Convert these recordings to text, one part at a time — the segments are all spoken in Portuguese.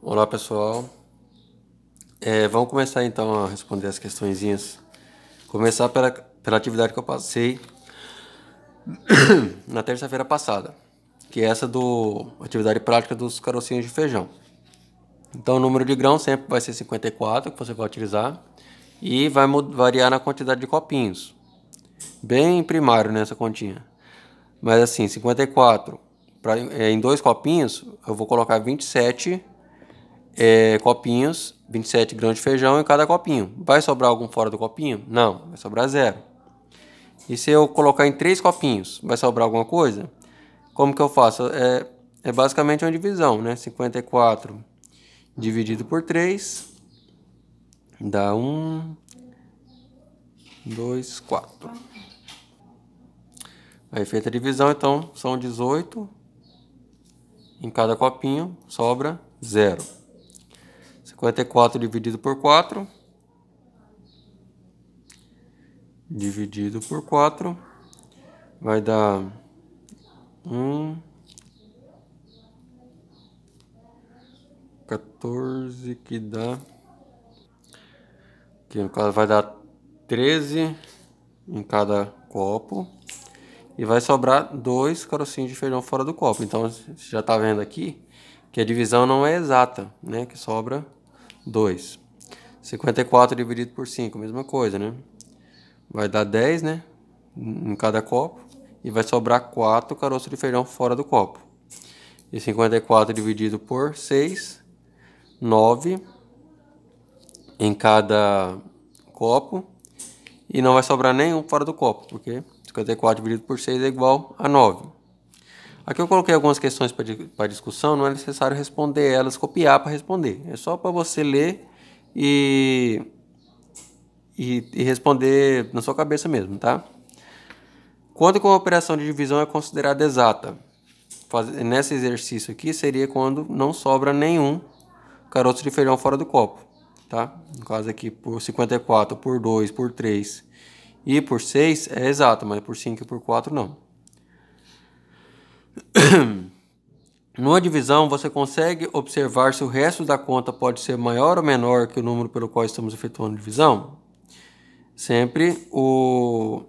Olá pessoal, vamos começar então a responder as questõezinhas. Começar pela atividade que eu passei na terça-feira passada, que é essa do atividade prática dos carocinhos de feijão. Então o número de grãos sempre vai ser 54 que você vai utilizar e vai variar na quantidade de copinhos. Bem primário nessa continha. Mas assim, 54 em 2 copinhos, eu vou colocar 27 copinhos, 27 grãos de feijão em cada copinho. Vai sobrar algum fora do copinho? Não, vai sobrar 0. E se eu colocar em 3 copinhos, vai sobrar alguma coisa? Como que eu faço? É basicamente uma divisão, né? 54 dividido por 3 dá 1, 2, 4. Aí feita a divisão, então são 18. Em cada copinho sobra 0. 54 dividido por 4. Dividido por 4 vai dar 14, que dá, que no caso vai dar 13 em cada copo e vai sobrar 2 carocinhos de feijão fora do copo. Então você já está vendo aqui que a divisão não é exata, né? Que sobra 2. 54 dividido por 5, mesma coisa, né? Vai dar 10, né? Em cada copo. E vai sobrar 4 caroços de feijão fora do copo. E 54 dividido por 6, 9 em cada copo. E não vai sobrar nenhum fora do copo, porque 54 dividido por 6 é igual a 9. Aqui eu coloquei algumas questões para discussão, não é necessário responder elas, copiar para responder. É só para você ler e responder na sua cabeça mesmo, tá? Quando que uma operação de divisão é considerada exata? Nesse exercício aqui seria quando não sobra nenhum caroço de feijão fora do copo, tá? No caso aqui, por 54, por 2, por 3 e por 6 é exato, mas por 5 e por 4 não. Numa divisão, você consegue observar se o resto da conta pode ser maior ou menor que o número pelo qual estamos efetuando a divisão? Sempre o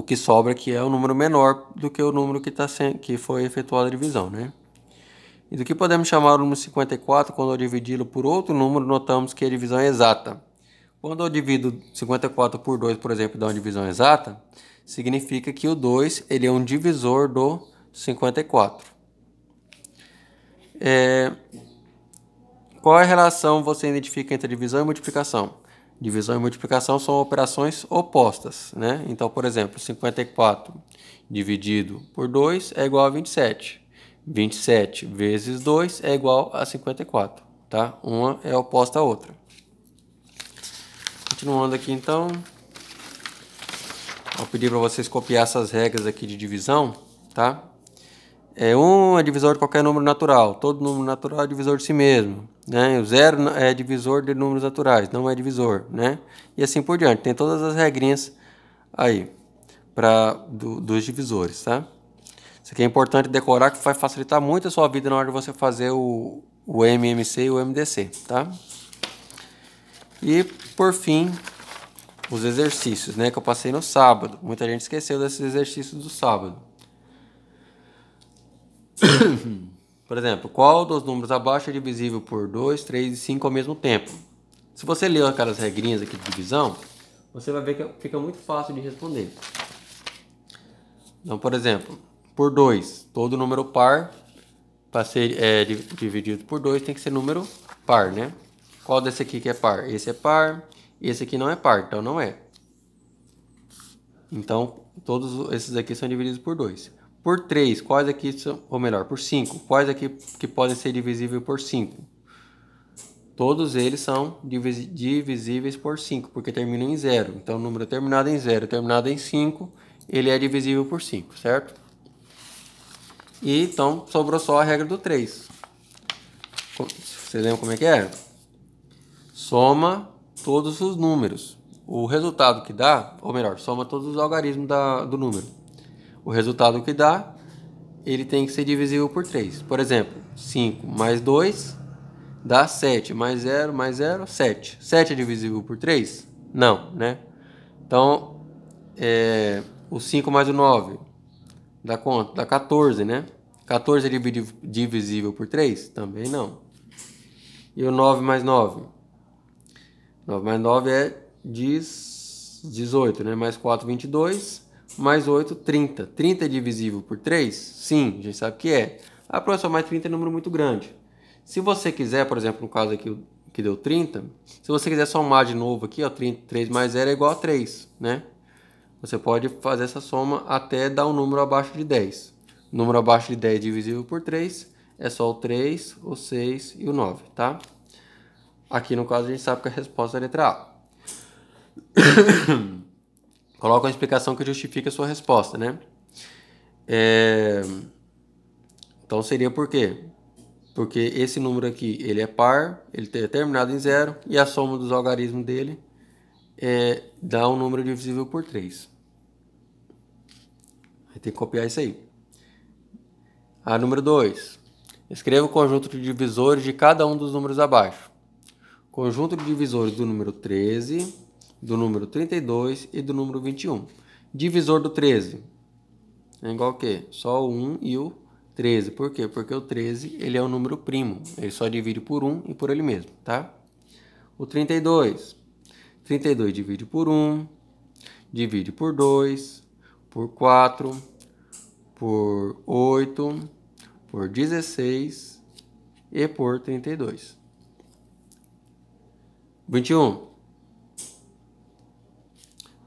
que sobra aqui é o número menor do que o número que foi efetuada a divisão, né? E do que podemos chamar o número 54 quando ao dividi-lo por outro número, notamos que a divisão é exata. Quando eu divido 54 por 2, por exemplo, dá uma divisão exata, significa que o 2 ele é um divisor do 54. Qual é a relação você identifica entre divisão e multiplicação? Divisão e multiplicação são operações opostas, né? Então, por exemplo, 54 dividido por 2 é igual a 27. 27 vezes 2 é igual a 54, tá? Uma é oposta à outra. Continuando aqui, então, vou pedir para vocês copiar essas regras aqui de divisão, tá? 1 é divisor de qualquer número natural. Todo número natural é divisor de si mesmo, né? O 0 é divisor de números naturais, não é divisor, né? E assim por diante. Tem todas as regrinhas aí dos divisores, tá? Isso aqui é importante decorar, que vai facilitar muito a sua vida na hora de você fazer o MMC e o MDC, tá? E por fim, os exercícios, né? Que eu passei no sábado. Muita gente esqueceu desses exercícios do sábado. Por exemplo, qual dos números abaixo é divisível por 2, 3 e 5 ao mesmo tempo? Se você ler aquelas regrinhas aqui de divisão, você vai ver que fica muito fácil de responder. Então, por exemplo, por 2, todo número par, para ser dividido por 2, tem que ser número par, né? Qual desse aqui que é par? Esse é par, esse aqui não é par, então não é. Então, todos esses aqui são divididos por 2. Por 3, quais aqui são, ou melhor, por 5, quais aqui que podem ser divisíveis por 5? Todos eles são divisíveis por 5, porque terminam em 0. Então, o número terminado em 0, terminado em 5, ele é divisível por 5, certo? E então, sobrou só a regra do 3. Vocês lembram como é que é? Soma todos os números. O resultado que dá, ou melhor, soma todos os algarismos do número. O resultado que dá, ele tem que ser divisível por 3. Por exemplo, 5 mais 2 dá 7. Mais 0, 7. 7 é divisível por 3? Não, né? Então, o 5 mais o 9 dá quanto? Dá 14, né? 14 é divisível por 3? Também não. E o 9 mais 9? 9 mais 9 é 18, né? Mais 4, 22. Mais 8, 30. 30 é divisível por 3? Sim, a gente sabe que é. Ah, professor, mas 30 é um número muito grande. Se você quiser, por exemplo, no caso aqui que deu 30, se você quiser somar de novo aqui, ó, 3 mais 0 é igual a 3, né? Você pode fazer essa soma até dar um número abaixo de 10. Número abaixo de 10 divisível por 3 é só o 3, o 6 e o 9, tá? Aqui no caso a gente sabe que a resposta é a letra A. Coloca uma explicação que justifica a sua resposta, né? Então seria por quê? Porque esse número aqui, ele é par, ele é terminado em 0, e a soma dos algarismos dele dá um número divisível por 3. Aí tem que copiar isso aí. Número 2. Escreva o conjunto de divisores de cada um dos números abaixo. Conjunto de divisores do número 13, do número 32 e do número 21. Divisor do 13 é igual a quê? Só o 1 e o 13. Por quê? Porque o 13 ele é um número primo. Ele só divide por 1 e por ele mesmo, tá? O 32. 32 divide por 1, divide por 2, por 4, por 8, por 16 e por 32. 21.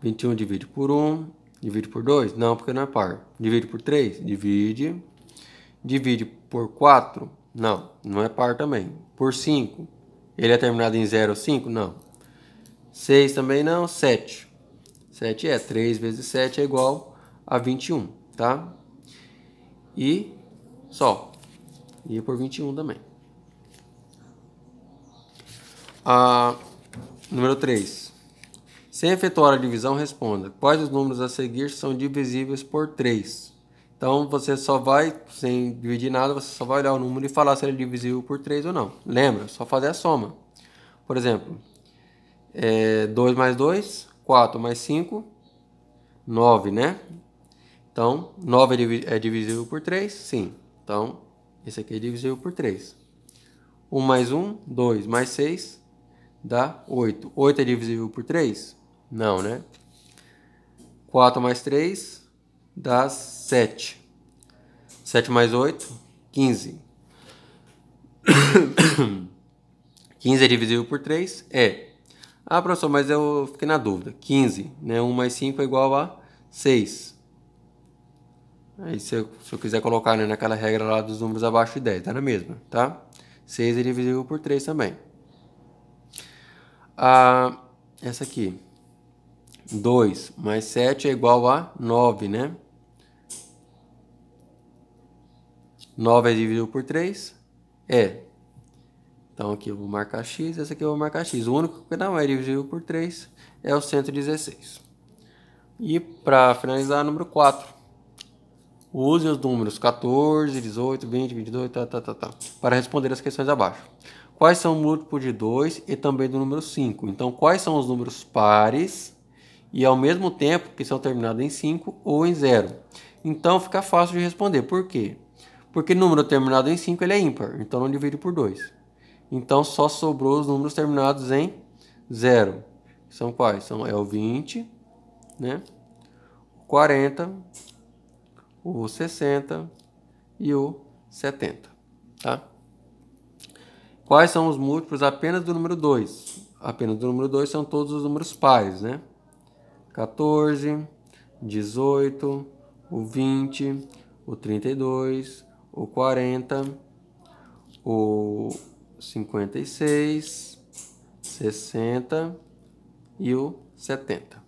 21 divide por 1, divide por 2? Não, porque não é par. Divide por 3? Divide. Divide por 4? Não, não é par também. Por 5? Ele é terminado em 0 ou 5? Não. 6 também não. 7. 7 é 3 vezes 7 é igual a 21, tá? E só. E por 21 também. Número 3. Sem efetuar a divisão, responda. Quais os números a seguir são divisíveis por 3? Então, você só vai, sem dividir nada, você só vai olhar o número e falar se ele é divisível por 3 ou não. Lembra? Só fazer a soma. Por exemplo, 2 mais 2, 4 mais 5, 9, né? Então, 9 é divisível por 3? Sim. Então, esse aqui é divisível por 3. 1 mais 1, 2 mais 6, dá 8. 8 é divisível por 3? Não, né? 4 mais 3 dá 7. 7 mais 8, 15. 15 é divisível por 3? É. Ah, professor, mas eu fiquei na dúvida. 15, né? 1 mais 5 é igual a 6. Aí se eu quiser colocar, né, naquela regra lá dos números abaixo de 10, tá na mesma, tá? 6 é divisível por 3 também. Essa aqui. 2 mais 7 é igual a 9, né? 9 é divisível por 3? É. Então aqui eu vou marcar x, essa aqui eu vou marcar x. O único que não é divisível por 3 é o 116. E para finalizar, número 4. Use os números 14, 18, 20, 22, para responder as questões abaixo. Quais são múltiplos de 2 e também do número 5? Então, quais são os números pares e ao mesmo tempo que são terminados em 5 ou em 0? Então, fica fácil de responder. Por quê? Porque número terminado em 5 ele é ímpar, então não divide por 2. Então, só sobrou os números terminados em 0. São quais? É o 20, né? O 40, o 60 e o 70, tá? Quais são os múltiplos apenas do número 2? Apenas do número 2 são todos os números pares, né? 14, 18, o 20, o 32, o 40, o 56, 60 e o 70.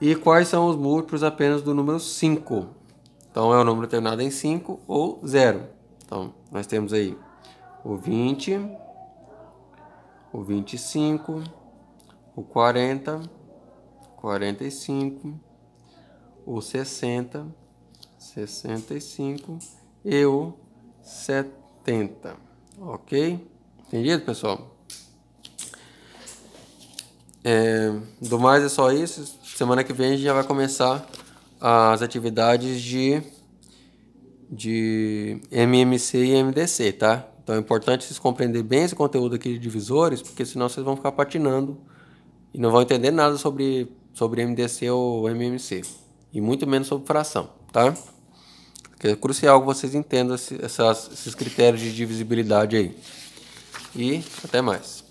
E quais são os múltiplos apenas do número 5? Então, é o número terminado em 5 ou 0. Então, nós temos aí o 20, o 25, o 40, 45, o 60, 65 e o 70. Ok? Entendido, pessoal? Do mais é só isso. Semana que vem a gente já vai começar as atividades de MMC e MDC, tá? Então é importante vocês compreenderem bem esse conteúdo aqui de divisores, porque senão vocês vão ficar patinando e não vão entender nada sobre MDC ou MMC, e muito menos sobre fração, tá? Porque é crucial que vocês entendam esses critérios de divisibilidade aí. E até mais.